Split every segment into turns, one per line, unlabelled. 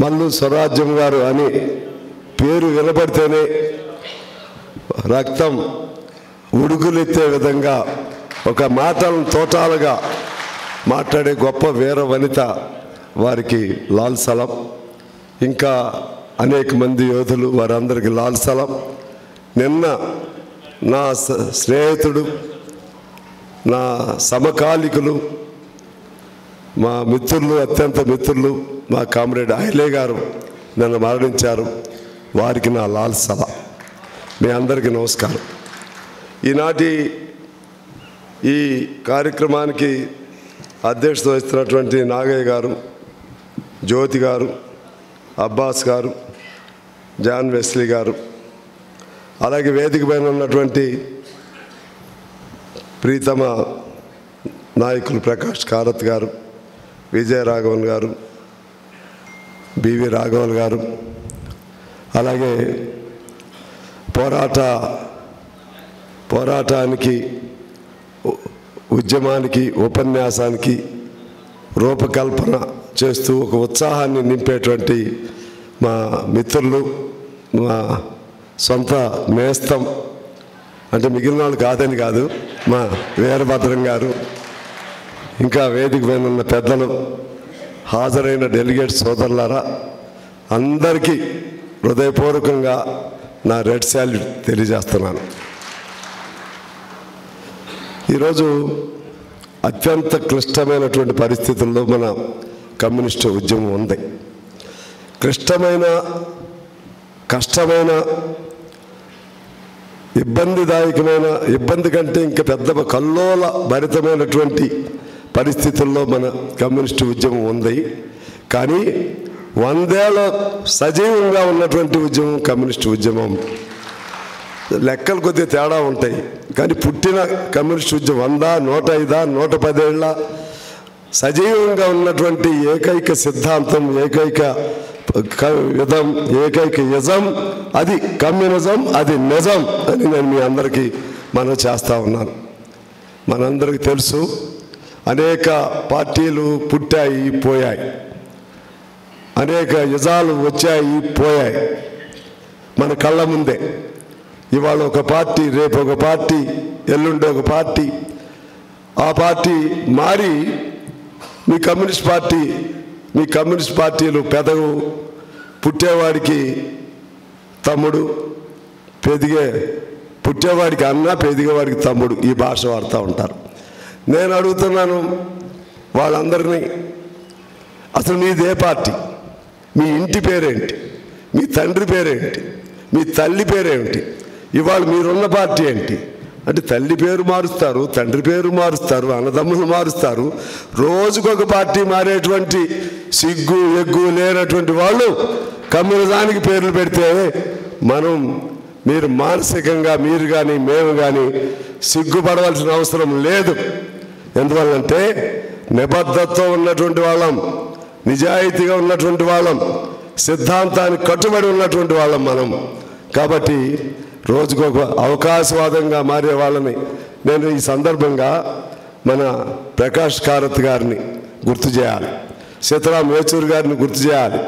మల్లు స్వరాజ్యం గారు అని పేరు వినబడితేనే రక్తం ఉడుకులెత్తే విధంగా ఒక మాటలను తోటాలుగా మాట్లాడే గొప్ప వీర వనిత వారికి లాల్ సలాం. ఇంకా అనేక మంది యోధులు వారందరికీ లాల్ సలాం. నిన్న నా స్నేహితుడు, నా సమకాలికులు, మా మిత్రులు, అత్యంత మిత్రులు, మా కామ్రేడ్ ఐలే గారు నిన్న మరణించారు. వారికి నా లాల్ సలాం. మీ అందరికీ నమస్కారం. ఈనాటి ఈ కార్యక్రమానికి అధ్యక్షత వహిస్తున్నటువంటి నాగయ్య గారు, జ్యోతి గారు, అబ్బాస్ గారు, జాన్ వెస్లీ గారు, అలాగే వేదిక పైన ఉన్నటువంటి ప్రీతమ నాయకులు ప్రకాష్ కారత్ గారు, విజయ రాఘవన్ గారు, బివి రాఘవన్ గారు, అలాగే పోరాటానికి, ఉద్యమానికి, ఉపన్యాసానికి రూపకల్పన చేస్తూ ఒక ఉత్సాహాన్ని నింపేటువంటి మా మిత్రులు, మా సొంత నేస్తం, అంటే మిగిలిన వాళ్ళు కాదని కాదు, మా వీరభద్రం గారు, ఇంకా వేదిక పైన ఉన్న పెద్దలు, హాజరైన డెలిగేట్ సోదరులారా, అందరికీ హృదయపూర్వకంగా నా రెడ్ శాల్యూట్ తెలియజేస్తున్నాను. ఈరోజు అత్యంత క్లిష్టమైనటువంటి పరిస్థితుల్లో మన కమ్యూనిస్టు ఉద్యమం ఉంది. క్లిష్టమైన, కష్టమైన, ఇబ్బందిదాయకమైన, ఇబ్బంది కంటే ఇంకా పెద్ద కల్లోల భరితమైనటువంటి పరిస్థితుల్లో మన కమ్యూనిస్టు ఉద్యమం ఉంది. కానీ 100 ఏళ్ళ సజీవంగా ఉన్నటువంటి ఉద్యమం కమ్యూనిస్టు ఉద్యమం. లెక్కలు కొద్దిగా తేడా ఉంటాయి, కానీ పుట్టిన కమ్యూనిస్టు ఉద్యమం 100, 105, 110 ఏళ్ళ సజీవంగా ఉన్నటువంటి ఏకైక సిద్ధాంతం, ఏకైక విధం, ఏకైక యజం అది కమ్యూనిజం, అది నిజం అని నేను మీ అందరికీ మనం చేస్తూ ఉన్నాను. మనందరికీ తెలుసు, అనేక పార్టీలు పుట్టాయి, పోయాయి, అనేక యజాలు వచ్చాయి, పోయాయి మన కళ్ళ ముందే. ఇవాళ ఒక పార్టీ, రేపు ఒక పార్టీ, ఎల్లుండి ఒక పార్టీ, ఆ పార్టీ మారి మీ కమ్యూనిస్ట్ పార్టీలు పెదవు, పుట్టేవాడికి తమ్ముడు, పుట్టేవాడికి అన్న, పెదిగేవాడికి తమ్ముడు, ఈ భాష వాడుతూ ఉంటారు. నేను అడుగుతున్నాను వాళ్ళందరినీ, అసలు మీదే పార్టీ? మీ ఇంటి పేరేంటి? మీ తండ్రి పేరేంటి? మీ తల్లి పేరేంటి? ఇవాళ మీరున్న పార్టీ ఏంటి? అంటే తల్లి పేరు మారుస్తారు, తండ్రి పేరు మారుస్తారు, అన్నదమ్ములు మారుస్తారు. రోజుకొక పార్టీ మారేటువంటి సిగ్గు ఎగ్గు లేనటువంటి వాళ్ళు కమ్యూనిజానికి పేర్లు పెడితే మీరు మానసికంగా మీరు కానీ మేము కానీ సిగ్గుపడవలసిన అవసరం లేదు. ఎందువల్లంటే నిబద్ధతతో ఉన్నటువంటి వాళ్ళం, నిజాయితీగా ఉన్నటువంటి వాళ్ళం, సిద్ధాంతానికి కట్టుబడి ఉన్నటువంటి వాళ్ళం మనం. కాబట్టి రోజుకొక అవకాశవాదంగా మారే వాళ్ళని నేను ఈ సందర్భంగా మన ప్రకాష్ కారత్ గారిని గుర్తు చేయాలి, సీతారాం యేచూరి గారిని గుర్తు చేయాలి,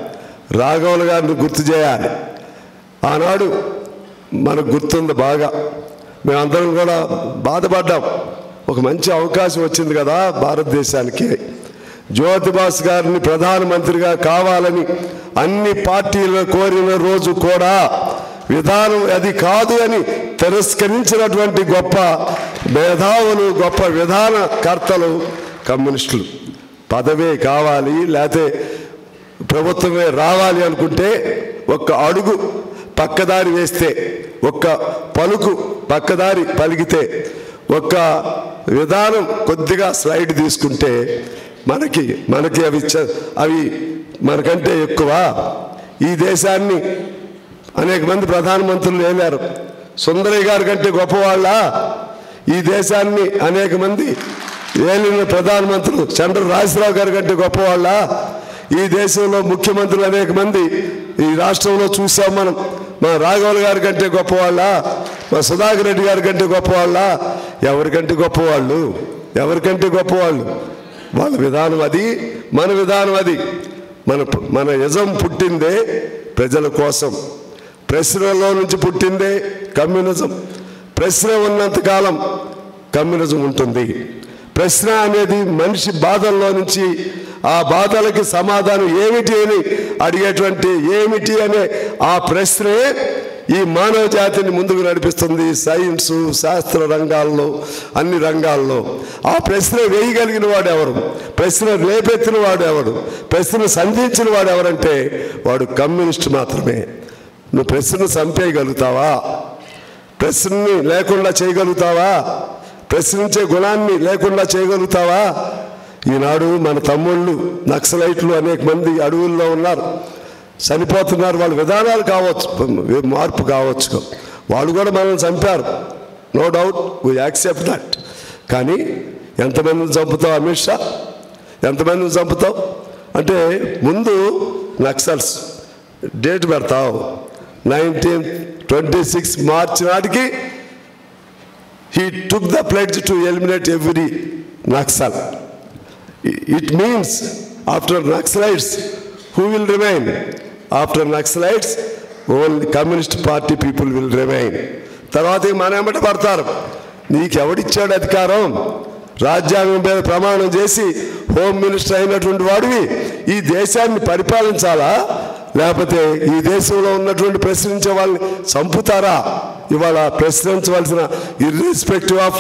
రాఘవుల గారిని గుర్తు చేయాలి. ఆనాడు మనకు గుర్తుంది బాగా, మేమందరం కూడా బాధపడ్డాం. ఒక మంచి అవకాశం వచ్చింది కదా భారతదేశానికి. జ్యోతిబాస్ గారిని ప్రధానమంత్రిగా కావాలని అన్ని పార్టీలు కోరిన రోజు కూడా విధానం అది కాదు అని తిరస్కరించినటువంటి గొప్ప మేధావులు, గొప్ప విధానకర్తలు కమ్యూనిస్టులు. పదవే కావాలి, లేకపోతే ప్రభుత్వమే రావాలి అనుకుంటే ఒక్క అడుగు పక్కదారి వేస్తే, ఒక్క పలుకు పక్కదారి పలికితే, ఒక్క విధానం కొద్దిగా స్లైడ్ తీసుకుంటే మనకి అవి మనకంటే ఎక్కువ. ఈ దేశాన్ని అనేక మంది ప్రధానమంత్రులు ఏలారు. సుందరయ్య గారి కంటే గొప్పవాళ్ళ ఈ దేశాన్ని అనేక మంది ఏలిన ప్రధానమంత్రులు? చంద్ర రాజరావు గారి కంటే గొప్పవాళ్ళ ఈ దేశంలో ముఖ్యమంత్రులు అనేక మంది ఈ రాష్ట్రంలో చూసాం మనం. మా రాఘవుల గారి కంటే గొప్పవాళ్ళ, మా సుధాకర్ రెడ్డి గారి కంటే గొప్పవాళ్ళ? ఎవరికంటే గొప్పవాళ్ళు? ఎవరికంటే గొప్పవాళ్ళు? వాళ్ళ విధానం అది, మన విధానం అది. మన యజం పుట్టిందే ప్రజల కోసం. ప్రశ్నలో నుంచి పుట్టిందే కమ్యూనిజం. ప్రశ్న ఉన్నంతకాలం కమ్యూనిజం ఉంటుంది. ప్రశ్న అనేది మనిషి బాధల్లో నుంచి ఆ బాధలకి సమాధానం ఏమిటి అని అడిగేటువంటి ఏమిటి అనే ఆ ప్రశ్నే ఈ మానవ జాతిని ముందుకు నడిపిస్తుంది. సైన్సు, శాస్త్ర రంగాల్లో, అన్ని రంగాల్లో ఆ ప్రశ్న వేయగలిగిన వాడు ఎవరు, ప్రశ్న లేపెత్తిన వాడు ఎవడు, ప్రశ్న సంధించిన వాడు ఎవరంటే వాడు కమ్యూనిస్ట్ మాత్రమే. నువ్వు ప్రశ్నను చంపేయగలుగుతావా? ప్రశ్నని లేకుండా చేయగలుగుతావా? ప్రశ్నించే గుణాన్ని లేకుండా చేయగలుగుతావా? ఈనాడు మన తమ్ముళ్ళు నక్సలైట్లు అనేక మంది అడవుల్లో ఉన్నారు, చనిపోతున్నారు. వాళ్ళ విధానాలు కావచ్చు, మార్పు కావచ్చు, వాళ్ళు కూడా మనల్ని చంపారు, no doubt, we accept that. కానీ ఎంతమందిని చంపుతావు అమిత్ షా? ఎంతమందిని చంపుతావు అంటే ముందు నక్సల్స్ డేట్ పెడతావు 1926 మార్చి నాటికి he took the pledge to eliminate every Naxal. It means after Naxalites, who will remain? After Naxalites, only Communist Party people will remain. తర్వాత మన ఎమ్మట పడతారు. నీకెవడిచ్చాడు అధికారం? రాజ్యాంగం మీద ప్రమాణం చేసి హోమ్ మినిస్టర్ అయినటువంటి వాడివి ఈ దేశాన్ని పరిపాలించాలా? లేకపోతే ఈ దేశంలో ఉన్నటువంటి ప్రశ్నించే వాళ్ళని చంపుతారా? ఇవాళ ప్రశ్నించవలసిన irrespective of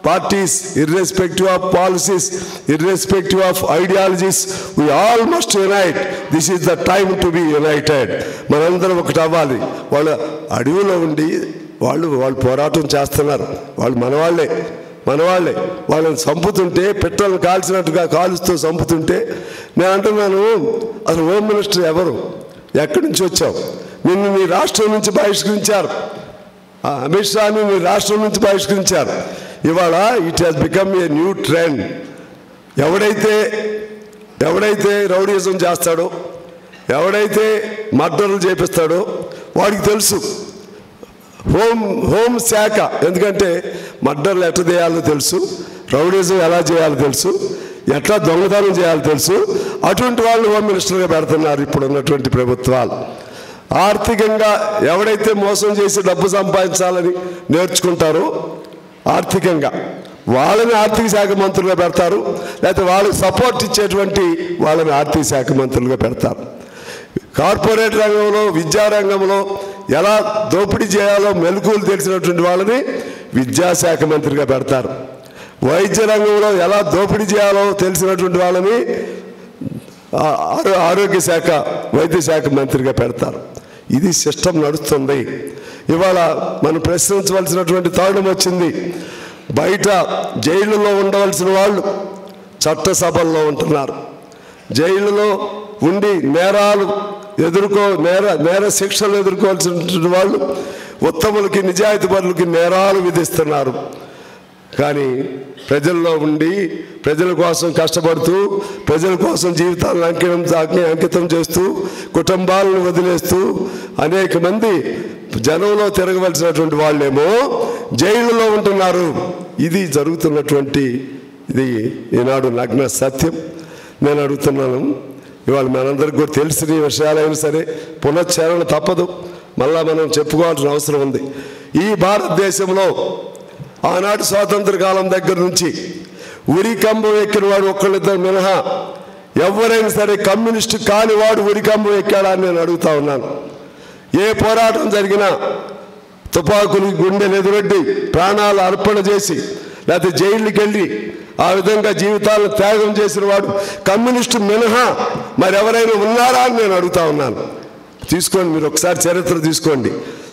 parties, irrespective of policies, irrespective of ideologies, we all must unite. This is the time to be united. మనందరం ఒకటి అవ్వాలి. వాళ్ళు అడవిలో ఉండి వాళ్ళు పోరాటం చేస్తున్నారు. వాళ్ళు మనవాళ్ళే వాళ్ళని చంపుతుంటే, పెట్రోల్ కాల్చినట్టుగా కాలుస్తూ చంపుతుంటే నేను అంటున్నాను, అసలు హోమ్ మినిస్టర్ ఎవరు? ఎక్కడి నుంచి వచ్చావు? నిన్ను నీ రాష్ట్రం నుంచి బహిష్కరించారు. అమిత్ షాని నీ రాష్ట్రం నుంచి బహిష్కరించారు. ఇవాళ it has become a new trend. ఎవడైతే రౌడీజం చేస్తాడో, ఎవడైతే మర్డర్లు చేపిస్తాడో వాడికి తెలుసు హోమ్ శాఖ. ఎందుకంటే మర్డర్లు ఎట్లా చేయాలో తెలుసు, రౌడీజం ఎలా చేయాలో తెలుసు, ఎట్లా దొంగతనం చేయాలో తెలుసు. అటువంటి వాళ్ళు హోమ్ మినిస్టర్గా పెడుతున్నారు ఇప్పుడు ఉన్నటువంటి ప్రభుత్వాలు. ఆర్థికంగా ఎవడైతే మోసం చేసి డబ్బు సంపాదించాలని నేర్చుకుంటారో ఆర్థికంగా వాళ్ళని ఆర్థిక శాఖ మంత్రులుగా పెడతారు, లేకపోతే వాళ్ళకి సపోర్ట్ ఇచ్చేటువంటి వాళ్ళని ఆర్థిక శాఖ మంత్రులుగా పెడతారు. కార్పొరేట్ రంగంలో, విద్యారంగంలో ఎలా దోపిడీ చేయాలో మెలకువలు తెలిసినటువంటి వాళ్ళని విద్యాశాఖ మంత్రిగా పెడతారు. వైద్య రంగంలో ఎలా దోపిడీ చేయాలో తెలిసినటువంటి వాళ్ళని ఆరోగ్య శాఖ, వైద్య శాఖ మంత్రిగా పెడతారు. ఇది సిస్టమ్ నడుస్తుంది. ఇవాళ మనం ప్రశ్నించవలసినటువంటి తరుణం వచ్చింది. బయట జైళ్ళలో ఉండవలసిన వాళ్ళు చట్టసభల్లో ఉంటున్నారు. జైళ్ళలో ఉండి నేర శిక్షలు ఎదుర్కోవాల్సిన వాళ్ళు ఉత్తములకి, నిజాయితీపరులకి నేరాలు విధిస్తున్నారు. కానీ ప్రజల్లో ఉండి ప్రజల కోసం కష్టపడుతూ, ప్రజల కోసం జీవితాలను అంకితం చేస్తూ, కుటుంబాలను వదిలేస్తూ అనేక మంది జనంలో తిరగవలసినటువంటి వాళ్ళేమో జైళ్ళలో ఉంటున్నారు. ఇది జరుగుతున్నటువంటి ఇది ఈనాడు నగ్న సత్యం. నేను అడుగుతున్నాను, ఇవాళ మనందరికీ కూడా తెలిసిన విషయాలైనా సరే పునశ్చరణ తప్పదు, మళ్ళా మనం చెప్పుకోవాల్సిన అవసరం ఉంది. ఈ భారతదేశంలో ఆనాటి స్వాతంత్ర కాలం దగ్గర నుంచి ఉరికంబం ఎక్కిన వాడు ఒక్కళ్ళిద్దరు మినహా ఎవరైనా సరే కమ్యూనిస్టు కాని వాడు ఉరికంబం ఎక్కాడా అని నేను అడుగుతా ఉన్నాను. ఏ పోరాటం జరిగినా తుపాకులు గుండెలు ఎదురొడ్డి ప్రాణాలు అర్పణ చేసి లేకపోతే జైళ్ళకి వెళ్ళి ఆ విధంగా జీవితాలను త్యాగం చేసిన వాడు కమ్యూనిస్టు మినహా మరెవరైనా ఉన్నారా అని నేను అడుగుతా ఉన్నాను. తీసుకోండి, మీరు ఒకసారి చరిత్ర తీసుకోండి.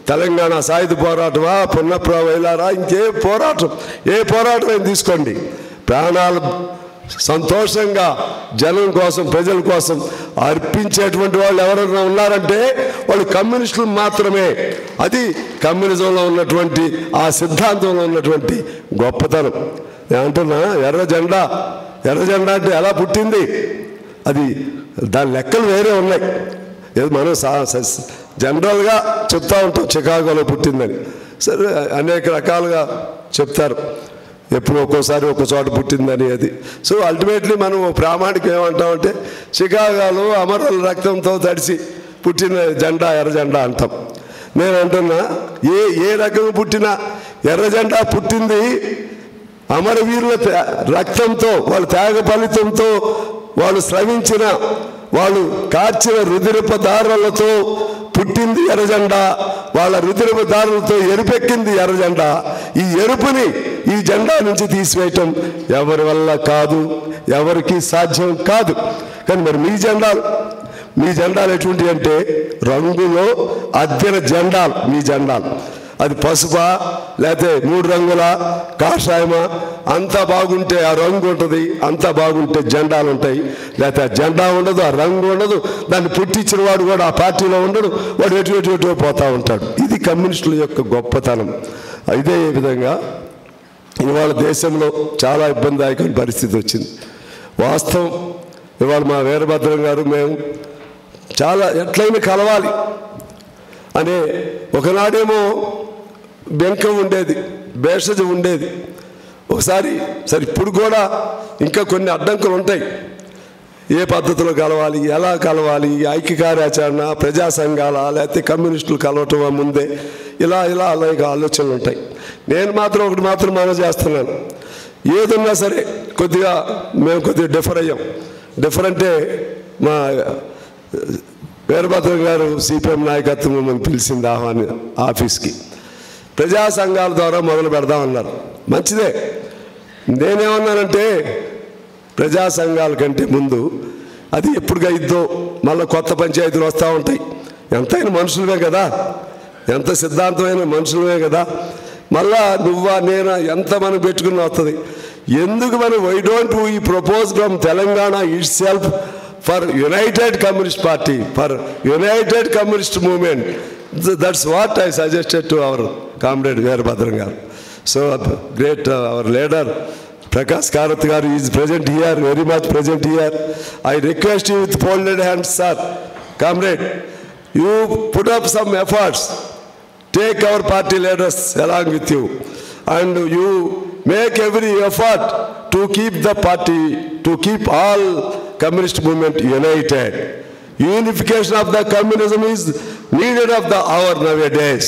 తెలంగాణ సాయుధ పోరాటమా, పున్నప్ర వైలారా, ఏ పోరాటం అయినా తీసుకోండి. ప్రాణాలు సంతోషంగా జనం కోసం, ప్రజల కోసం అర్పించేటువంటి వాళ్ళు ఎవరైనా ఉన్నారంటే వాళ్ళు కమ్యూనిస్టులు మాత్రమే. అది కమ్యూనిజంలో ఉన్నటువంటి, ఆ సిద్ధాంతంలో ఉన్నటువంటి గొప్పతనం. నేను అంటున్నా, ఎర్ర జెండా అంటే ఎలా పుట్టింది? అది దాని లెక్కలు వేరే ఉన్నాయి. మనం జనరల్గా చెప్తా ఉంటాం చికాగోలో పుట్టిందని. సరే, అనేక రకాలుగా చెప్తారు. ఎప్పుడు ఒక్కోసారి ఒక్కో చోట పుట్టిందని అది. సో అల్టిమేట్లీ మనం ప్రామాణికం ఏమంటామంటే చికాగోలో అమరుల రక్తంతో తడిసి పుట్టిన జెండా ఎర్ర జెండా అంటాం. నేను అంటున్నా ఏ రకంగా పుట్టినా ఎర్ర జెండా పుట్టింది అమరవీరుల రక్తంతో, వాళ్ళ త్యాగ ఫలితంతో, వాళ్ళు శ్రమించిన, వాళ్ళు కార్చిన రుధిరపు దారులతో పుట్టింది ఎర్రజెండా. వాళ్ళ రుధిరపు దారులతో ఎరుపెక్కింది ఎర్రజెండా. ఈ ఎరుపుని ఈ జెండా నుంచి తీసివేయటం ఎవరి వల్ల కాదు, ఎవరికి సాధ్యం కాదు. కానీ మరి మీ జెండాలు ఎటువంటి అంటే రంగులో అద్దెన జెండాలు. మీ జెండాలు అది పసుపా లేకపోతే 3 రంగుల కాషాయమా, అంతా బాగుంటే ఆ రంగు ఉంటుంది, అంతా బాగుంటే జెండాలు ఉంటాయి. లేకపోతే ఆ జెండా ఉండదు, ఆ రంగు ఉండదు, దాన్ని పుట్టించిన వాడు కూడా ఆ పార్టీలో ఉండడు, వాడు ఎటు పోతూ ఉంటాడు. ఇది కమ్యూనిస్టుల యొక్క గొప్పతనం. ఇదే విధంగా ఇవాళ దేశంలో చాలా ఇబ్బందిదాయకమైన పరిస్థితి వచ్చింది. వాస్తవం ఇవాళ మా వీరభద్రం గారు మేము చాలా ఎట్లయినా కలవాలి అనే ఒకనాడేమో బెంకం ఉండేది, భేషజ ఉండేది. ఒకసారి సరే ఇప్పుడు కూడా ఇంకా కొన్ని అడ్డంకులు ఉంటాయి. ఏ పద్ధతిలో కలవాలి, ఎలా కలవాలి, ఐక్య కార్యాచరణ, ప్రజా సంఘాల లేకపోతే కమ్యూనిస్టులు కలవటం ముందే ఇలా అలాగే ఆలోచనలు ఉంటాయి. నేను మాత్రం ఒకటి మాత్రం మనం చేస్తున్నాను. ఏదున్నా సరే మేము కొద్దిగా డిఫర్ అయ్యాం. డిఫర్ అంటే మా వీరభద్రం గారు సిపిఎం నాయకత్వం మమ్మల్ని పిలిచింది ఆఫీస్కి. ప్రజా సంఘాల ద్వారా మొదలు పెడదామన్నారు. మంచిదే. నేనేమన్నానంటే ప్రజా సంఘాల కంటే ముందు అది ఎప్పుడుగా ఇద్దో మళ్ళీ కొత్త పంచాయతీలు వస్తూ ఉంటాయి. ఎంతైనా మనుషులమే కదా, ఎంత సిద్ధాంతమైన మనుషులమే కదా. మళ్ళా నువ్వా నేనా ఎంత మనం పెట్టుకుని వస్తుంది. ఎందుకు మనం why don't we propose from Telangana itself for United Communist Party, for United Communist Movement. That's what I suggested to our comrade Veerabhadram garu. So great our leader Prakash Karath garu is present here, very much present here. I request you with folded hands, sir. Comrade, you put up some efforts. Take our party leaders along with you, and you make every effort to keep the party, to keep all communist movement united. Unification of the communism is needed of the hour nowadays.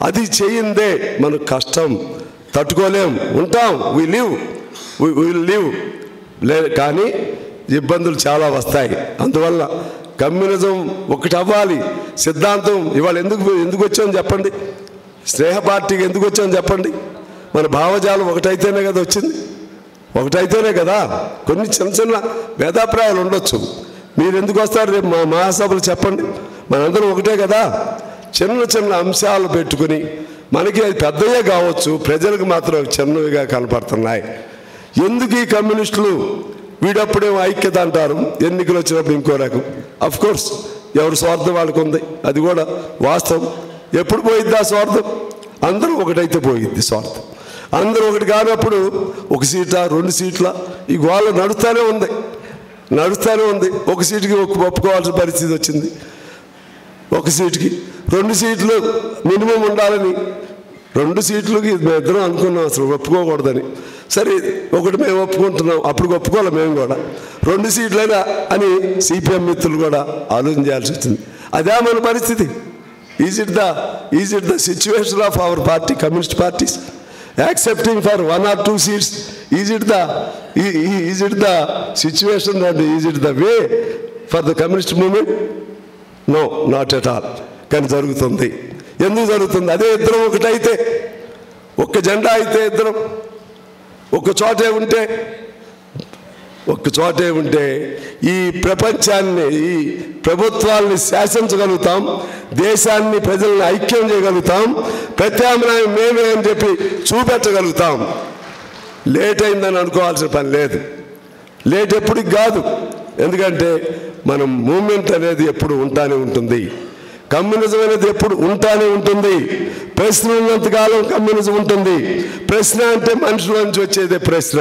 అది చేయిందే మనకు కష్టం, తట్టుకోలేం, ఉంటాం, we will live. కానీ ఇబ్బందులు చాలా వస్తాయి. అందువల్ల కమ్యూనిజం ఒకటి అవ్వాలి. సిద్ధాంతం ఇవాళ ఎందుకు వచ్చామని చెప్పండి, స్నేహ పార్టీకి ఎందుకు వచ్చామని చెప్పండి. మన భావజాలం ఒకటైతేనే కదా వచ్చింది, ఒకటైతేనే కదా. కొన్ని చిన్న భేదాభిప్రాయాలు ఉండొచ్చు. మీరు ఎందుకు వస్తారు రేపు మా మహాసభలు చెప్పండి, మనందరం ఒకటే కదా. చిన్న అంశాలు పెట్టుకుని మనకి అది పెద్దయే కావచ్చు, ప్రజలకు మాత్రం చిన్నవిగా కనపడుతున్నాయి. ఎందుకు ఈ కమ్యూనిస్టులు వీడప్పుడేమో ఐక్యత అంటారు, ఎన్నికలు వచ్చినప్పుడు ఇంకో రకం. అఫ్కోర్స్ ఎవరి స్వార్థం వాళ్ళకు ఉంది, అది కూడా వాస్తవం. ఎప్పుడు పోయిద్ది ఆ స్వార్థం? అందరూ ఒకటైతే పోయిద్ది స్వార్థం. అందరూ ఒకటి కానప్పుడు 1 సీటా 2 సీట్ల ఈ గోళ నడుస్తూనే ఉంది. 1 సీటుకి ఒప్పుకోవాల్సిన పరిస్థితి వచ్చింది. 1 సీటుకి 2 సీట్లు మినిమం ఉండాలని 2 సీట్లకి మేమిద్దరం అనుకున్నాం అసలు ఒప్పుకోకూడదని. సరే ఒకటి మేము ఒప్పుకుంటున్నాం, అప్పుడు ఒప్పుకోవాలి మేము కూడా. 2 సీట్లైనా అని సిపిఎం మిత్రులు కూడా ఆలోచన చేయాల్సి వచ్చింది. అదే మన పరిస్థితి. Is it the situation of our party, communist parties accepting for 1 or 2 seats? Is it the situation and is it the way for the communist movement? No, not at all. కానీ జరుగుతుంది. ఎందుకు జరుగుతుంది? అదే ఇద్దరం ఒకటైతే, ఒక్క జెండా అయితే, ఇద్దరం ఒక్క చోటే ఉంటే ఈ ప్రపంచాన్ని, ఈ ప్రభుత్వాల్ని శాసించగలుగుతాం, దేశాన్ని ప్రజల్ని ఐక్యం చేయగలుగుతాం, ప్రత్యామ్నాయం మేమే అని చెప్పి చూపెట్టగలుగుతాం. లేట్ అయిందని అనుకోవాల్సిన పని లేదు. లేట్ ఎప్పటికి కాదు. ఎందుకంటే మనం మూమెంట్ అనేది ఎప్పుడు ఉంటానే ఉంటుంది. కమ్యూనిజం అనేది ఎప్పుడు ఉంటానే ఉంటుంది. ప్రశ్న ఉన్నంతకాలం కమ్యూనిజం ఉంటుంది. ప్రశ్న అంటే మనుషుల నుంచి వచ్చేదే ప్రశ్న.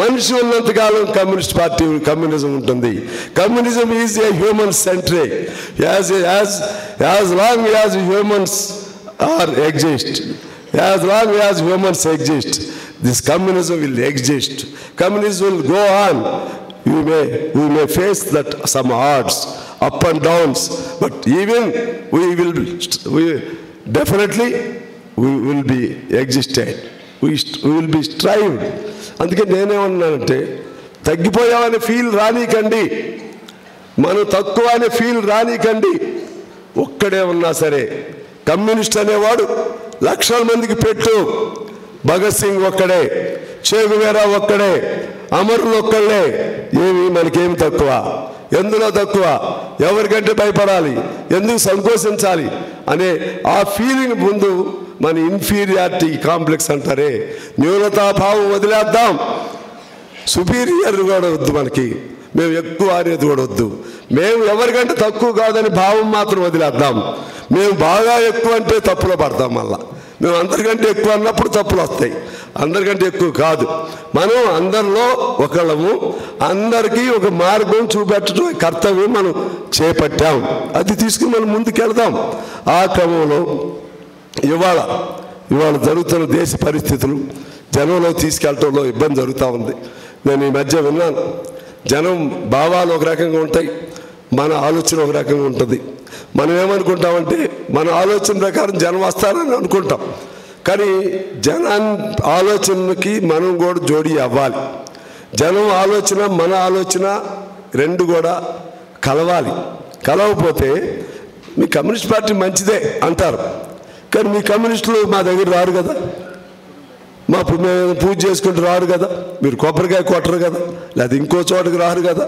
మనిషి ఉన్నంతకాలం కమ్యూనిస్ట్ పార్టీ, కమ్యూనిజం ఉంటుంది. Communism is a human centric. As long as humans are exist, as long as humans exist, this communism will exist. Communism will go on. We may face that some odds, up and downs, but even we will be existed. We will be strived. అందుకే నేనేమన్నానంటే తగ్గిపోయామనే feel రానీకండి, మనం తక్కువ అనే feel రానీకండి. ఒక్కడే ఉన్నా సరే communist అనేవాడు లక్షల మందికి పెట్టు. భగత్ సింగ్ ఒక్కడే, చే గువేరా ఒక్కడే, అమరులు ఒక్కళ్ళే. ఏమి మనకేమి తక్కువ? ఎందులో తక్కువ? ఎవరికంటే భయపడాలి, ఎందుకు సంకోచించాలి అనే ఆ ఫీలింగ్ ముందు మన ఇన్ఫీరియారిటీ కాంప్లెక్స్ అంటారే, న్యూనతాభావం వదిలేద్దాం. సుపీరియర్ కూడా వద్దు మనకి, మేము ఎక్కువ అనేది కూడా వద్దు. మేము ఎవరికంటే తక్కువ కాదని భావం మాత్రం వదిలేద్దాం. మేము బాగా ఎక్కువ అంటే తప్పులో పడతాం. మళ్ళా మేము అందరికంటే ఎక్కువ అన్నప్పుడు తప్పులు వస్తాయి. అందరికంటే ఎక్కువ కాదు, మనం అందరిలో ఒకళ్ళము. అందరికీ ఒక మార్గం చూపెట్టడం కర్తవ్యం మనం చేపట్టాం. అది తీసుకుని మనం ముందుకెళ్దాం. ఆ క్రమంలో ఇవాళ జరుగుతున్న దేశ పరిస్థితులు జనంలో తీసుకెళ్ళటంలో ఇబ్బంది జరుగుతూ ఉంది. నేను ఈ మధ్య విన్నాను, జనం భావాలు ఒక రకంగా ఉంటాయి, మన ఆలోచన ఒక రకంగా ఉంటుంది. మనం ఏమనుకుంటామంటే మన ఆలోచన ప్రకారం జనం వస్తారని అనుకుంటాం, కానీ జనాన్ని ఆలోచనకి మనం కూడా జోడీ అవ్వాలి. జనం ఆలోచన మన ఆలోచన రెండు కూడా కలవాలి. కలవకపోతే మీ కమ్యూనిస్ట్ పార్టీ మంచిదే అంటారు, కానీ మీ కమ్యూనిస్టులు మా దగ్గర రారు కదా, మేము పూజ చేసుకుంటూ రారు కదా, మీరు కొబ్బరికాయ కొట్టరు కదా, లేకపోతే ఇంకో చోటకి రారు కదా,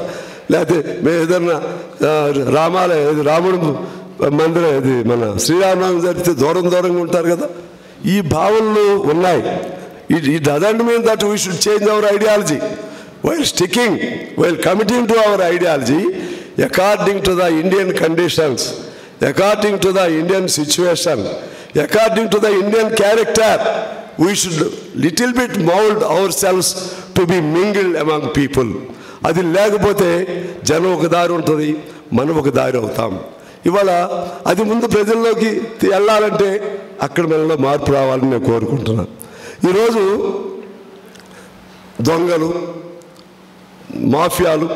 లేకపోతే మేము ఏదన్నా రాముడు మందిరం ఇది మన శ్రీరామనవమి జరిగితే దూరంగా ఉంటారు కదా. ఈ భావనలు ఉన్నాయి. It doesn't mean that we should change our ideology while committing to our ideology according to the Indian conditions, according to the Indian situation, according to the Indian character. We should little bit mold ourselves to be mingled among people. అది లేకపోతే జనం ఒక దారి ఉంటుంది, మనం ఒక దారి అవుతాం. ఇవాళ అది ముందు ప్రజల్లోకి వెళ్ళాలంటే అక్కడ మనలో మార్పు రావాలని నేను కోరుకుంటున్నాను. ఈరోజు దొంగలు, మాఫియాలు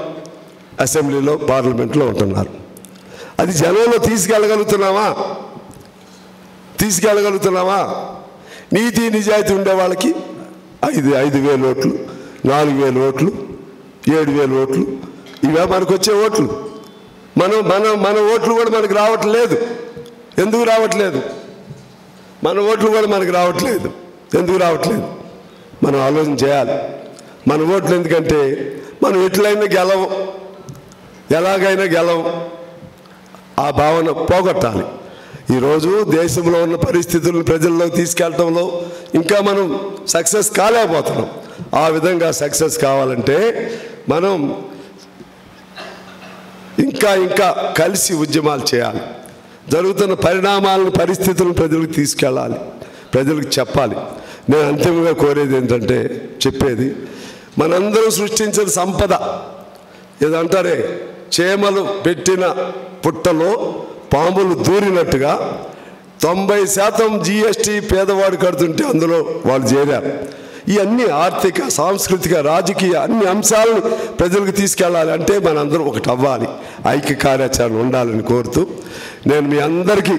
అసెంబ్లీలో, పార్లమెంట్లో ఉంటున్నారు. అది జనంలో తీసుకెళ్ళగలుగుతున్నామా? నీతి నిజాయితీ ఉండే వాళ్ళకి 5,000 ఓట్లు, 4,000 ఓట్లు, 7,000 ఓట్లు, ఇవే మనకు వచ్చే ఓట్లు. మన ఓట్లు కూడా మనకు రావట్లేదు. ఎందుకు రావట్లేదు? మన ఓట్లు కూడా మనకు రావట్లేదు. ఎందుకు రావట్లేదు? మనం ఆలోచన చేయాలి. మన ఓట్లు ఎందుకంటే మనం ఎట్లయినా గెలవం, ఎలాగైనా గెలవం, ఆ భావన పోగొట్టాలి. ఈరోజు దేశంలో ఉన్న పరిస్థితులను ప్రజల్లోకి తీసుకెళ్ళటంలో ఇంకా మనం సక్సెస్ కాలేకపోతున్నాం. ఆ విధంగా సక్సెస్ కావాలంటే మనం ఇంకా కలిసి ఉద్యమాలు చేయాలి. జరుగుతున్న పరిణామాలను, పరిస్థితులను ప్రజలకు తీసుకెళ్ళాలి, ప్రజలకు చెప్పాలి. నేను అంతిమంగా కోరేది ఏంటంటే, చెప్పేది మనందరం సృష్టించిన సంపద ఏదంటారే, చేమలు పెట్టిన పుట్టలో పాములు దూరినట్టుగా 90% GST పేదవాడు కడుతుంటే అందులో వాళ్ళు చేరారు. ఈ అన్ని ఆర్థిక, సాంస్కృతిక, రాజకీయ అన్ని అంశాలను ప్రజలకు తీసుకెళ్ళాలి అంటే మనందరం ఒకటి అవ్వాలి, ఐక్య కార్యాచరణ ఉండాలని కోరుతూ నేను మీ అందరికీ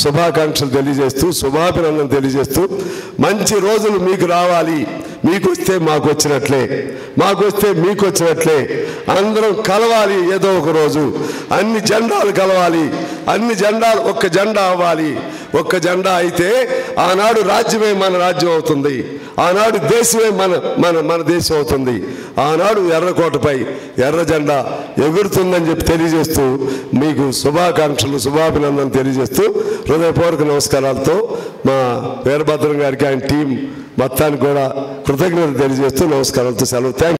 శుభాకాంక్షలు తెలియజేస్తూ, శుభాభినందనలు తెలియజేస్తూ, మంచి రోజులు మీకు రావాలి. మీకు వస్తే మాకు వచ్చినట్లే, మాకు వస్తే మీకు వచ్చినట్లే. అందరం కలవాలి ఏదో ఒక రోజు. అన్ని జెండాలు కలవాలి, అన్ని జెండాలు ఒక్క జెండా అవ్వాలి. ఒక్క జెండా అయితే ఆనాడు రాజ్యమే మన రాజ్యం అవుతుంది, ఆనాడు దేశమే మన దేశం అవుతుంది. ఆనాడు ఎర్రకోటపై ఎర్ర జెండా ఎగురుతుందని చెప్పి తెలియజేస్తూ మీకు శుభాకాంక్షలు, శుభాభినందనలు తెలియజేస్తూ హృదయపూర్వక నమస్కారాలతో మా వీరభద్రం గారికి, ఆయన టీం మొత్తానికి కూడా కృతజ్ఞతలు తెలియజేస్తూ నమస్కారాలతో సెలవు. థ్యాంక్